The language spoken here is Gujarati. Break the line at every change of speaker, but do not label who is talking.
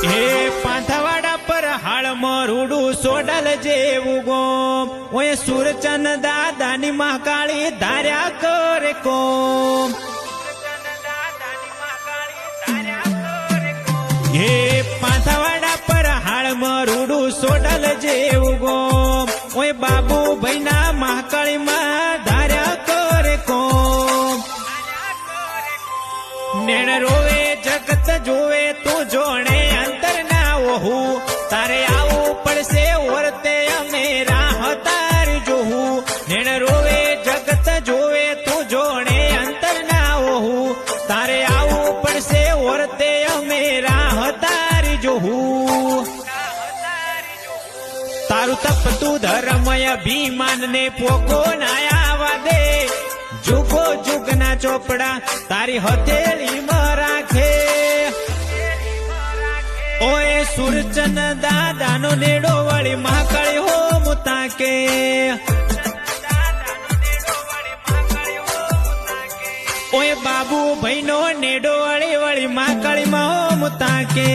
હે પાંથાવાડા પર હાળમાં રૂડું સોડલ જેવું ગોમ ઓય સુરચંદ દાદાની મહાકાળી ધાર્યા કરે કોમ હે પાંથાવાડા પર હાળમાં રૂડું સોડલ જેવું ગોમ ઓય બાબુ ભાઈના મહાકાળી માં ધાર્યા કરે કોમ નેણ રોવે જગત જોવે તું જોણે અંતર ના ઓહું તારે આવું પડશે ઓરતે અમે રાહ તારી જોહું નેણ રોવે જગત જોવે તું જોણે અંતર ના ઓહું તારે આવું પડશે ઓરતે અમે રાહ તારી જોહું તારું તપતું ધર્મય અભિમાન ને પોકો નાયા દે જુગો જુગના ચોપડા તારી હથેળીમાં રાખે ઓએ સુરચંદ દાદાનો નેડો વળી મહાકાળી હો મુતાકે ઓએ બાબુ ભાઈનો નેડો વળી મહાકાળીમાં હો મુતાકે